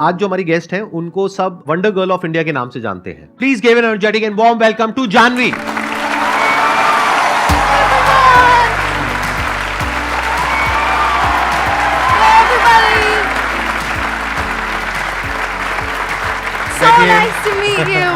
आज जो हमारी गेस्ट हैं उनको सब वंडर गर्ल ऑफ इंडिया के नाम से जानते हैं। Please give an energetic and warm welcome to Janvi. So nice to meet you.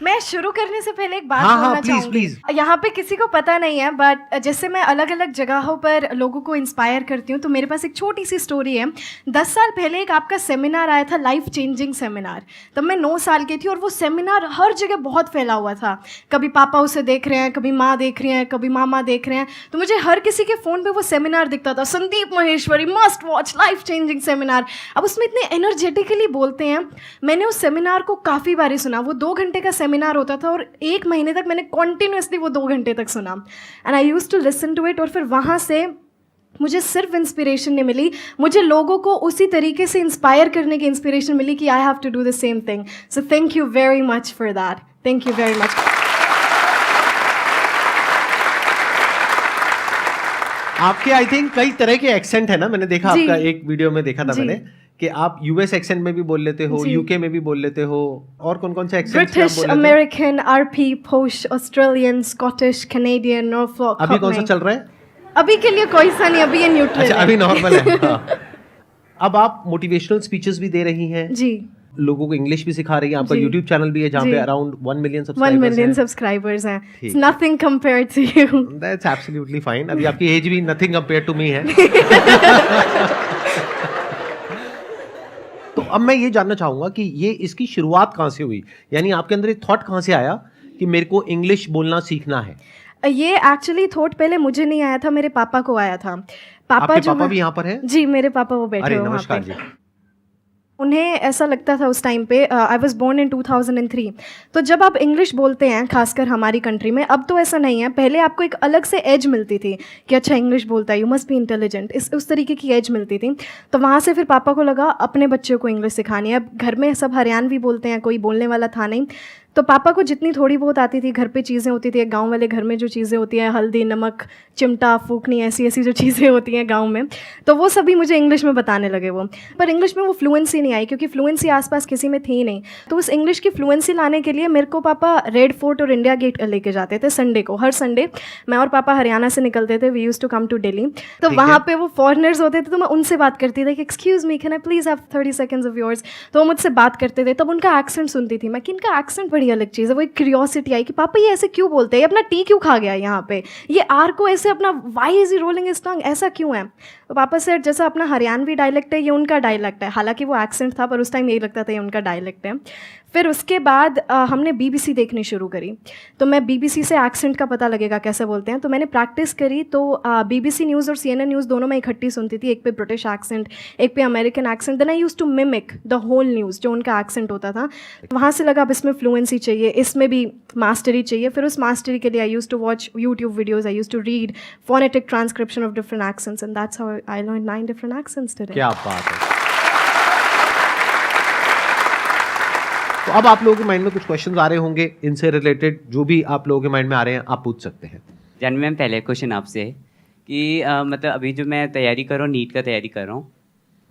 मैं शुरू करने से पहले एक बात बोलना चाहूंगी। यहाँ पे किसी को पता नहीं है, बट जैसे मैं अलग अलग जगहों पर लोगों को इंस्पायर करती हूँ, तो मेरे पास एक छोटी सी स्टोरी है। 10 साल पहले एक आपका सेमिनार आया था, लाइफ चेंजिंग सेमिनार। तब मैं 9 साल की थी और वो सेमिनार हर जगह बहुत फैला हुआ था। कभी पापा उसे देख रहे हैं, कभी माँ देख रही हैं, कभी मामा देख रहे हैं। तो मुझे हर किसी के फ़ोन पे वो सेमिनार दिखता था, Sandeep Maheshwari must watch life changing seminar. अब उसमें इतने एनर्जेटिकली बोलते हैं। मैंने उस सेमिनार को काफ़ी बारी सुना। वो 2 घंटे का सेमिनार होता था और 1 महीने तक मैंने कॉन्टिन्यूसली वो 2 घंटे तक सुना। And I used to listen to it. और फिर वहाँ से मुझे सिर्फ इंस्पिरेशन नहीं मिली, मुझे लोगों को उसी तरीके से इंस्पायर करने की इंस्पिरेशन मिली कि I have to do the same thing. So thank you very much for that. Thank you very much. आपके आई थिंक कई तरह के एक्सेंट है ना, मैंने देखा आपका एक वीडियो में देखा था मैंने कि आप यूएस एक्सेंट में भी बोल लेते हो, यूके में भी बोल लेते हो, और कौन कौन से एक्सेंट? ब्रिटिश, अमेरिकन, आरपी, पोश, ऑस्ट्रेलियन, स्कॉटिश, कैनेडियन, नॉर्फॉक। अभी कौन सा चल रहा है? अभी के लिए कोई सा नहीं, अभी ये न्यूट्रल है। अभी नॉर्मल है। हाँ। अब आप मोटिवेशनल स्पीचेस भी दे रही हैं जी, लोगों को इंग्लिश भी सिखा रही हैं। आपका यूट्यूब चैनल भी है जहाँ पे अराउंड 1 मिलियन 1 मिलियन सब्सक्राइबर्स हैं। It's nothing compared to you. That's absolutely fine. अभी आपकी एज भी नथिंग कंपेयर्ड टू मी है। तो अब मैं ये जानना चाहूंगा कि ये इसकी शुरुआत कहाँ से हुई, यानी आपके अंदर एक थॉट कहाँ से आया कि मेरे को इंग्लिश बोलना सीखना है? ये एक्चुअली थॉट पहले मुझे नहीं आया था, मेरे पापा को आया था। पापा जो पापा भी यहाँ पर है? जी, मेरे पापा वो बैठे हुए नमस्कार जी। उन्हें ऐसा लगता था उस टाइम पे, आई वॉज बोर्न इन 2003। तो जब आप इंग्लिश बोलते हैं, खासकर हमारी कंट्री में, अब तो ऐसा नहीं है, पहले आपको एक अलग से एज मिलती थी कि अच्छा इंग्लिश बोलता है, यू मस्ट बी इंटेलिजेंट, उस तरीके की एज मिलती थी। तो वहाँ से फिर पापा को लगा अपने बच्चों को इंग्लिश सिखानी है। अब घर में सब हरियाणवी बोलते हैं, कोई बोलने वाला था नहीं। तो पापा को जितनी थोड़ी बहुत आती थी, घर पे चीज़ें होती थी, गांव वाले घर में जो चीज़ें होती हैं, हल्दी, नमक, चिमटा, फूकनी, ऐसी ऐसी जो चीज़ें होती हैं गांव में, तो वो सभी मुझे इंग्लिश में बताने लगे वो। पर इंग्लिश में वो फ्लुएंसी नहीं आई, क्योंकि फ्लुएंसी आसपास किसी में थी नहीं। तो उस इंग्लिश की फ्लुएंसी लाने के लिए मेरे को पापा रेड फोर्ट और इंडिया गेट लेके जाते थे संडे को। हर संडे मैं और पापा हरियाणा से निकलते थे, we used to come to Delhi. तो वहाँ पे वो फॉरेनर्स होते थे, तो मैं उनसे बात करती थी कि excuse me, can I please have 30 seconds of yours. तो वो मुझसे बात करते थे, तब उनका एक्सेंट सुनती थी मैं कि इनका एक्सेंट बड़ी अलग चीज़ है। वो एक क्यूरियोसिटी आई कि पापा ये ऐसे क्यों बोलते हैं, ये अपना टी क्यों खा गया यहाँ पे, ये आर को ऐसे अपना why is rolling his tongue, ऐसा क्यों है? तो पापा से जैसा अपना हरियाणवी डायलेक्ट है, ये उनका डायलेक्ट है। हालांकि वो एक्सेंट था, पर उस टाइम यही लगता था ये उनका डायलेक्ट है। फिर उसके बाद हमने BBC देखनी शुरू करी। तो मैं BBC से एक्सेंट का पता लगेगा कैसे बोलते हैं, तो मैंने प्रैक्टिस करी। तो BBC न्यूज़ और CNN न्यूज़ दोनों मैं इकट्ठी सुनती थी, एक पे ब्रिटिश एक्सेंट, एक पे American accent. Then I used to mimic the whole news, जो उनका एक्सेंट होता था। तो वहाँ से लगा अब इसमें फ्लुएंसी चाहिए, इसमें भी मास्टरी चाहिए। फिर उस मास्टरी के लिए I used to watch YouTube videos, I used to read phonetic transcription of different accents, and that's how I learn 9 different accents today. क्या बात है। तो अब आप लोगों के माइंड में कुछ क्वेश्चंस आ रहे होंगे इनसे रिलेटेड, जो भी आप लोगों के माइंड में आ रहे हैं आप पूछ सकते हैं। जानवी मैम, पहले क्वेश्चन आपसे है कि मतलब अभी जो मैं तैयारी कर रहा हूँ, नीट का तैयारी कर रहा हूँ,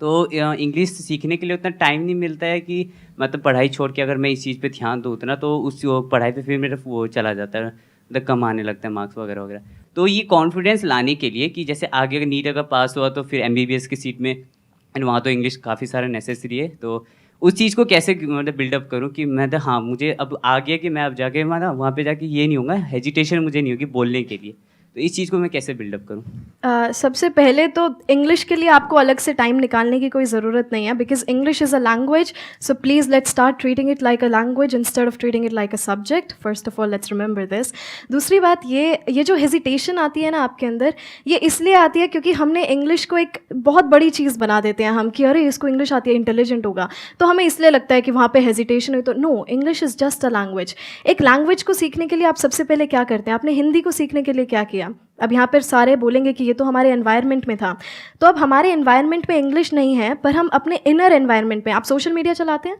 तो इंग्लिश सीखने के लिए उतना टाइम नहीं मिलता है कि मतलब पढ़ाई छोड़ के अगर मैं इस चीज़ पे ध्यान दूँ उतना, तो उस पढ़ाई पे फिर मेरा वो चला जाता है, मतलब कम आने लगता है मार्क्स वगैरह वगैरह। तो ये कॉन्फिडेंस लाने के लिए कि जैसे आगे अगर नीट अगर पास हुआ तो फिर MBBS की सीट में, एंड वहाँ तो इंग्लिश काफ़ी सारा नेसेसरी है, तो उस चीज़ को कैसे मतलब बिल्डअप करूँ कि मैं हाँ मुझे अब आ गया कि मैं अब जाके वहाँ पे जाके ये नहीं होगा, हेजिटेशन मुझे नहीं होगी बोलने के लिए। तो इस चीज़ को मैं कैसे बिल्डअप करूँ? सबसे पहले तो इंग्लिश के लिए आपको अलग से टाइम निकालने की कोई ज़रूरत नहीं है, because English is a language. So please let's start treating it like a language instead of treating it like a subject. First of all let's remember this. दूसरी बात, ये जो हेजिटेशन आती है ना आपके अंदर, ये इसलिए आती है क्योंकि हमने इंग्लिश को एक बहुत बड़ी चीज़ बना देते हैं हम कि अरे इसको इंग्लिश आती है, इंटेलिजेंट होगा, तो हमें इसलिए लगता है कि वहाँ पे हेजिटेशन है। तो no, English is just a language. एक लैंग्वेज को सीखने के लिए आप सबसे पहले क्या करते हैं? आपने हिंदी को सीखने के लिए क्या किया? अब यहाँ पर सारे बोलेंगे कि ये तो हमारे एनवायरनमेंट में था। तो अब हमारे एनवायरनमेंट में इंग्लिश नहीं है, पर हम अपने इनर एनवायरनमेंट में, आप सोशल मीडिया चलाते हैं,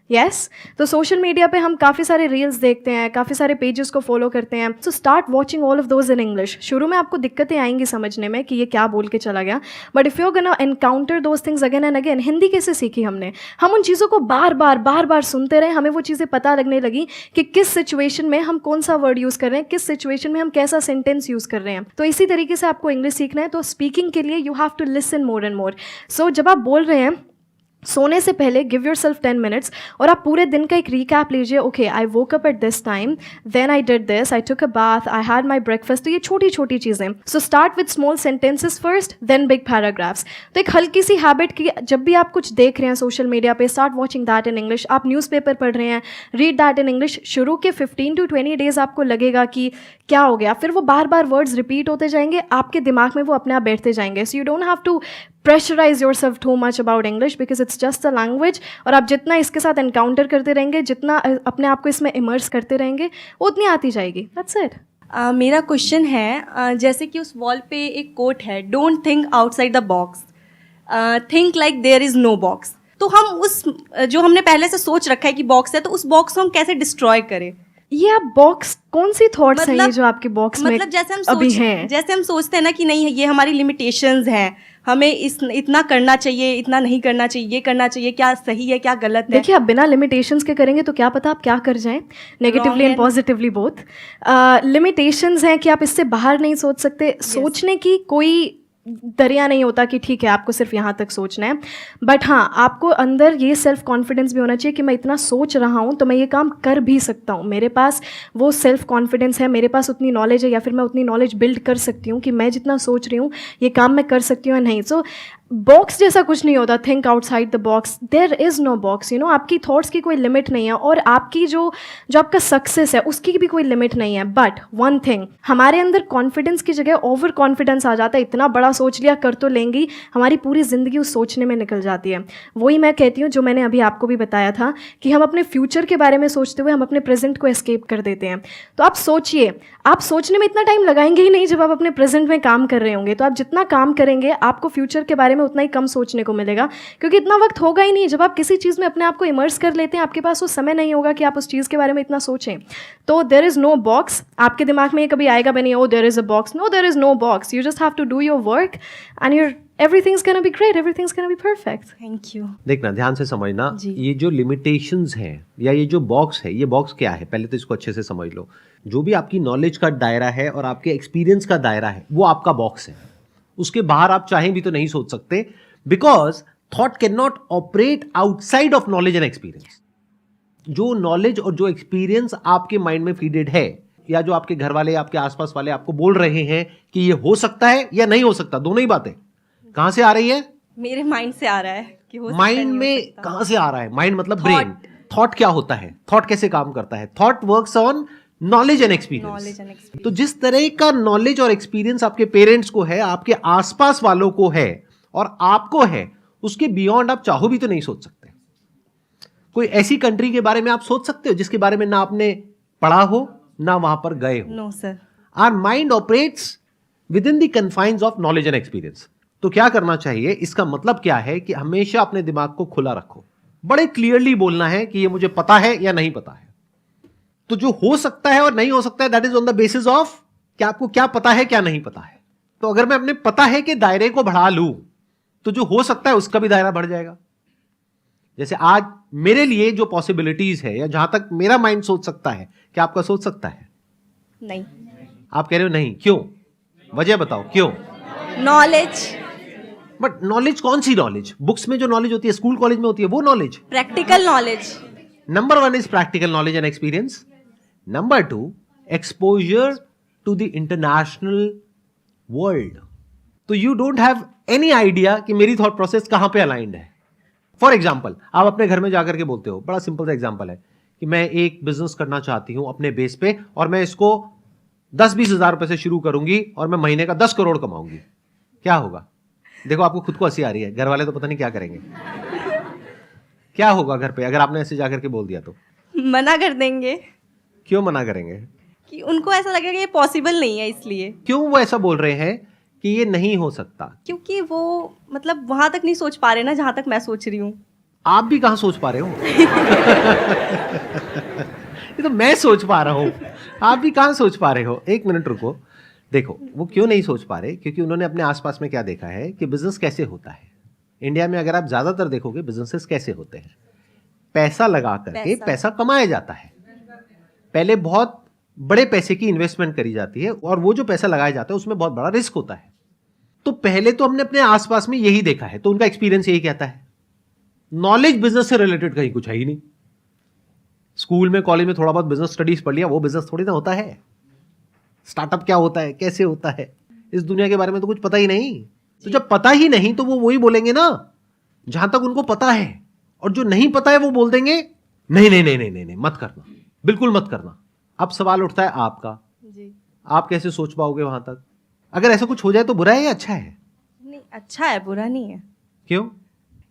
यस तो सोशल मीडिया पे हम काफ़ी सारे रील्स देखते हैं, काफ़ी सारे पेजेस को फॉलो करते हैं. So start watching all of those in English. शुरू में आपको दिक्कतें आएंगी समझने में कि ये क्या बोल के चला गया, but if you gonna encounter those things again and again. Hindi कैसे सीखी हमने? हम उन चीज़ों को बार बार सुनते रहे, हमें वो चीज़ें पता लगने लगी कि किस सिचुएशन में हम कौन सा वर्ड यूज़ कर रहे हैं, किस सिचुएशन में हम कैसा सेंटेंस यूज़ कर रहे हैं. तो इसी तरीके से आपको इंग्लिश सीखना है. तो स्पीकिंग के लिए you have to listen more and more. So जब आप बोल रहे हैं सोने से पहले गिव योर सेल्फ 10 मिनट्स और आप पूरे दिन का एक रिकैप लीजिए. Okay, I woke up at this time, then I did this, I took a bath, I had my breakfast. तो ये छोटी छोटी चीज़ें. So start with small sentences first, then big paragraphs. तो एक हल्की सी हैबिट की, जब भी आप कुछ देख रहे हैं सोशल मीडिया पे, start watching that in English. आप न्यूज़पेपर पढ़ रहे हैं, रीड दैट इन इंग्लिश. शुरू के 15 to 20 डेज आपको लगेगा कि क्या हो गया, फिर वो बार बार वर्ड्स रिपीट होते जाएंगे, आपके दिमाग में वो अपने आप बैठते जाएंगे. So you don't have to pressurise yourself too much about English because it's just a language. और आप जितना इसके साथ एनकाउंटर करते रहेंगे, जितना अपने आप को इसमें इमर्स करते रहेंगे, उतनी आती जाएगी. That's it. मेरा क्वेश्चन है, जैसे कि उस वॉल पे एक कोट है, don't think outside the box, think like there is no box. तो हम उस जो हमने पहले से सोच रखा है कि बॉक्स है, तो उस बॉक्स को हम कैसे डिस्ट्रॉय करें? ये आप बॉक्स, कौन सी थॉट्स हैं ये जो आपके बॉक्स में मतलब जैसे हम सोचते हैं ना कि नहीं, ये हमारी लिमिटेशंस हैं, हमें इतना करना चाहिए, इतना नहीं करना चाहिए, ये करना चाहिए, क्या सही है क्या गलत है. देखिए, आप बिना लिमिटेशंस के करेंगे तो क्या पता आप क्या कर जाएं, negatively and positively both. Limitations हैं कि आप इससे बाहर नहीं सोच सकते. सोचने की कोई दरिया नहीं होता कि ठीक है आपको सिर्फ यहाँ तक सोचना है. बट हाँ, आपको अंदर ये सेल्फ कॉन्फिडेंस भी होना चाहिए कि मैं इतना सोच रहा हूँ तो मैं ये काम कर भी सकता हूँ. मेरे पास वो सेल्फ कॉन्फिडेंस है, मेरे पास उतनी नॉलेज है, या फिर मैं उतनी नॉलेज बिल्ड कर सकती हूँ कि मैं जितना सोच रही हूँ ये काम मैं कर सकती हूँ या नहीं. सो बॉक्स जैसा कुछ नहीं होता. Think outside the box. There is no box. You know, आपकी थॉट्स की कोई लिमिट नहीं है, और आपकी जो आपका सक्सेस है उसकी भी कोई लिमिट नहीं है. बट वन थिंग, हमारे अंदर कॉन्फिडेंस की जगह ओवर कॉन्फिडेंस आ जाता है. इतना बड़ा सोच लिया, कर तो लेंगी, हमारी पूरी ज़िंदगी उस सोचने में निकल जाती है. वही मैं कहती हूँ जो मैंने अभी आपको भी बताया था कि हम अपने फ्यूचर के बारे में सोचते हुए हम अपने प्रेजेंट को एस्केप कर देते हैं. तो आप सोचिए, आप सोचने में इतना टाइम लगाएंगे ही नहीं जब आप अपने प्रेजेंट में काम कर रहे होंगे. तो आप जितना काम करेंगे आपको फ्यूचर के बारे में उतना ही कम सोचने को मिलेगा, क्योंकि इतना वक्त होगा ही नहीं. जब आप किसी चीज़ में अपने आप को इमर्स कर लेते हैं, आपके पास वो समय नहीं होगा कि आप उस चीज़ के बारे में इतना सोचें. तो देयर इज़ नो बॉक्स. आपके दिमाग में ये कभी आएगा भी नहीं, oh there is a box. No, there is no box. You just have to do your work and your everything's gonna be great, everything's gonna be perfect. Thank you. देखना, ध्यान से समझना, ये जो लिमिटेशंस हैं या ये जो बॉक्स है, ये बॉक्स क्या है, पहले तो इसको अच्छे से समझ लो. जो भी आपकी नॉलेज का दायरा है और आपके एक्सपीरियंस का दायरा है, वो आपका बॉक्स है. उसके बाहर आप चाहें भी तो नहीं सोच सकते, because thought can not operate outside of knowledge and experience. जो नॉलेज और जो एक्सपीरियंस आपके माइंड में फीडेड है, या जो आपके घर वाले, आपके आसपास वाले आपको बोल रहे हैं कि ये हो सकता है या नहीं हो सकता, दोनों ही बातें कहां से आ रही है? मेरे माइंड से आ रहा है कि हो सकता है, माइंड नहीं में हो सकता. कहां से आ रहा है? माइंड मतलब ब्रेन. थॉट क्या होता है? थॉट कैसे काम करता है? Thought works on knowledge and experience. तो जिस तरह का नॉलेज और एक्सपीरियंस आपके पेरेंट्स को है, आपके आसपास वालों को है और आपको है, उसके बियॉन्ड आप चाहो भी तो नहीं सोच सकते. कोई ऐसी कंट्री के बारे में आप सोच सकते हो जिसके बारे में ना आपने पढ़ा हो ना वहां पर गए हो? No sir. Our mind operates within the confines of knowledge and experience. तो क्या करना चाहिए? इसका मतलब क्या है कि हमेशा अपने दिमाग को खुला रखो. बड़े क्लियरली बोलना है कि ये मुझे पता है या नहीं पता है. तो जो हो सकता है और नहीं हो सकता है, that is on the basis of कि आपको क्या पता है क्या नहीं पता है. तो अगर मैं अपने पता है कि दायरे को बढ़ा लूं, तो जो हो सकता है उसका भी दायरा बढ़ जाएगा. जैसे आज मेरे लिए जो पॉसिबिलिटीज है, या जहां तक मेरा माइंड सोच सकता है, क्या आपका सोच सकता है? नहीं. आप कह रहे हो नहीं, क्यों? वजह बताओ क्यों? नॉलेज. बट नॉलेज कौन सी नॉलेज? बुक्स में जो नॉलेज होती है, स्कूल कॉलेज में होती है, वो knowledge? Practical knowledge. Number 1 is practical knowledge and experience. Number 2, exposure to the international world. तो you don't have any idea कि मेरी थॉट प्रोसेस कहां पे अलाइंड है. फॉर एग्जाम्पल, आप अपने घर में जाकर के बोलते हो, बड़ा सिंपल सा एग्जाम्पल है कि मैं एक बिजनेस करना चाहती हूं अपने बेस पे, और मैं इसको 10-20 हजार रुपए से शुरू करूंगी और मैं महीने का 10 करोड़ कमाऊंगी. क्या होगा? देखो, आपको खुद को हंसी आ रही है, घर वाले तो पता नहीं क्या करेंगे. क्या होगा घर पे अगर आपने ऐसे जाकर के बोल दिया तो? मना कर देंगे. क्यों मना करेंगे? कि उनको ऐसा लगेगा कि ये पॉसिबल नहीं है. इसलिए. क्यों वो ऐसा बोल रहे हैं कि ये नहीं हो सकता? क्योंकि वो मतलब वहां तक नहीं सोच पा रहे ना जहां तक मैं सोच रही हूँ. आप भी कहाँ सोच पा रहे हो? ये तो मैं सोच पा रहा हूँ, आप भी कहाँ सोच पा रहे हो? एक मिनट रुको। देखो वो क्यों नहीं सोच पा रहे, क्योंकि उन्होंने अपने आसपास में क्या देखा है कि बिजनेस कैसे होता है। इंडिया में अगर आप ज्यादातर देखोगे बिजनेसेस कैसे होते हैं, पैसा लगा करके पैसा कमाया जाता है। पहले बहुत बड़े पैसे की इन्वेस्टमेंट करी जाती है और वो जो पैसा लगाया जाता है उसमें बहुत बड़ा रिस्क होता है। तो पहले तो हमने अपने आसपास में यही देखा है, तो उनका एक्सपीरियंस यही कहता है। नॉलेज बिजनेस से रिलेटेड कहीं कुछ है ही नहीं। स्कूल में कॉलेज में थोड़ा बहुत बिजनेस स्टडीज पढ़ लिया, वो बिजनेस थोड़ी ना होता है। स्टार्टअप क्या होता है, कैसे होता है, इस दुनिया के बारे में तो कुछ पता ही नहीं। तो जब पता ही नहीं तो वो वही बोलेंगे ना जहां तक उनको पता है, और जो नहीं पता है वो बोल देंगे नहीं नहीं नहीं नहीं नहीं, नहीं मत करना, बिल्कुल मत करना। अब सवाल उठता है आपका, जी आप कैसे सोच पाओगे वहां तक? अगर ऐसा कुछ हो जाए तो बुरा है या अच्छा है? नहीं, अच्छा है, बुरा नहीं है। क्यों?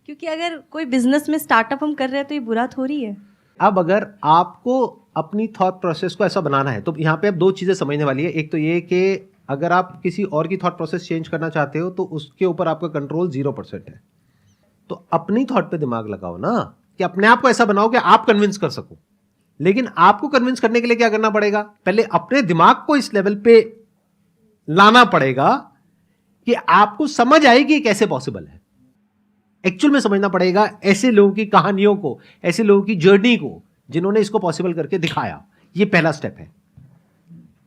क्योंकि अगर कोई बिजनेस में स्टार्टअप हम कर रहे हैं तो ये बुरा थोड़ी है। अब अगर आपको अपनी थॉट प्रोसेस को ऐसा बनाना है तो यहाँ पे अब दो चीजें समझने वाली है। एक तो ये कि अगर आप किसी और की थॉट प्रोसेस चेंज करना चाहते हो तो उसके ऊपर आपका कंट्रोल 0% है। तो अपनी थॉट पे दिमाग लगाओ ना, कि अपने आप को ऐसा बनाओ कि आप कन्विंस कर सको। लेकिन आपको कन्विंस करने के लिए क्या करना पड़ेगा? पहले अपने दिमाग को इस लेवल पे लाना पड़ेगा कि आपको समझ आएगी कि कैसे पॉसिबल है। एक्चुअल में समझना पड़ेगा ऐसे लोगों की कहानियों को, ऐसे लोगों की जर्नी को जिन्होंने इसको पॉसिबल करके दिखाया। ये पहला स्टेप है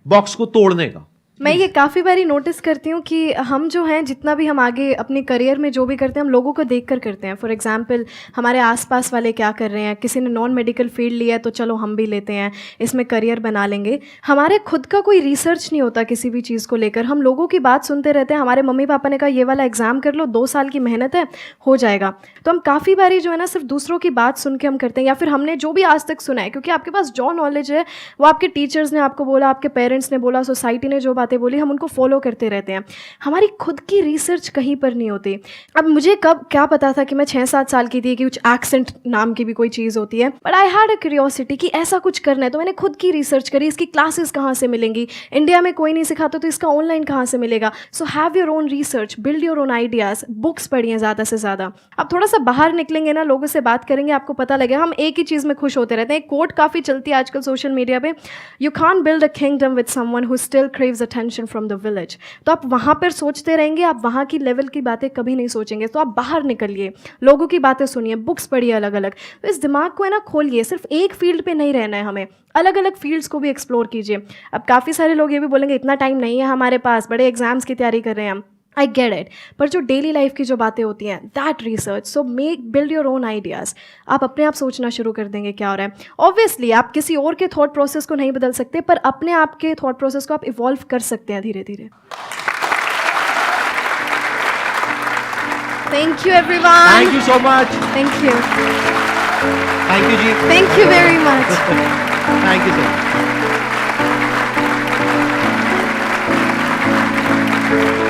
बॉक्स को तोड़ने का। मैं ये काफ़ी बारी नोटिस करती हूँ कि हम जो हैं, जितना भी हम आगे अपने करियर में जो भी करते हैं, हम लोगों को देख कर करते हैं। फॉर एग्जांपल हमारे आसपास वाले क्या कर रहे हैं, किसी ने नॉन मेडिकल फील्ड लिया है तो चलो हम भी लेते हैं, इसमें करियर बना लेंगे। हमारे खुद का कोई रिसर्च नहीं होता किसी भी चीज़ को लेकर। हम लोगों की बात सुनते रहते हैं। हमारे मम्मी पापा ने कहा ये वाला एग्ज़ाम कर लो, 2 साल की मेहनत है, हो जाएगा। तो हम काफ़ी बारी जो है ना सिर्फ दूसरों की बात सुन के हम करते हैं, या फिर हमने जो भी आज तक सुना है, क्योंकि आपके पास जो नॉलेज है वो आपके टीचर्स ने आपको बोला, आपके पेरेंट्स ने बोला, सोसाइटी ने जो बातें बोली, हम उनको फॉलो करते रहते हैं। हमारी खुद की रिसर्च कहीं पर नहीं होती। अब मुझे कब क्या पता था कि मैं 6-7 साल की थी कि कुछ एक्सेंट नाम की भी कोई चीज़ होती है, but I had a curiosity कि ऐसा कुछ करना है। तो मैंने खुद की रिसर्च करी, इसकी क्लासेस कहाँ से मिलेंगी, इंडिया में कोई नहीं सिखाता तो इसका ऑनलाइन कहाँ से मिलेगा। So have your own research, build your own ideas, books पढ़िए ज़्यादा से ज़्यादा। अब थोड़ा सा बाहर निकलेंगे ना, लोगों से बात करेंगे, आपको पता लगेगा। हम एक ही चीज़ में खुश होते रहते हैं। एक कोट काफ़ी चलती है आजकल सोशल मीडिया पे, you can't build a kingdom with someone who still craves attention from the village. तो आप वहाँ पर सोचते रहेंगे, आप वहाँ की लेवल की बातें कभी नहीं सोचेंगे। तो आप बाहर निकलिए, लोगों की बातें सुनिए, बुक्स पढ़िए अलग अलग। तो इस दिमाग को है ना खोलिए, सिर्फ एक फील्ड पे नहीं रहना है हमें, अलग अलग फील्ड्स को भी एक्सप्लोर कीजिए। अब काफ़ी सारे लोग ये भी बोलेंगे इतना टाइम नहीं है हमारे पास, बड़े एग्जाम्स की तैयारी कर रहे हैं हम। आई गेट इट, पर जो डेली लाइफ की जो बातें होती हैं, that research, so make build your own ideas. आप अपने आप सोचना शुरू कर देंगे क्या हो रहा है। ऑब्वियसली आप किसी और के थॉट प्रोसेस को नहीं बदल सकते, पर अपने आप के थॉट प्रोसेस को आप इवॉल्व कर सकते हैं धीरे धीरे। Thank you everyone. Thank you so much. Thank you. Thank you ji. Thank you very much. Thank you so much.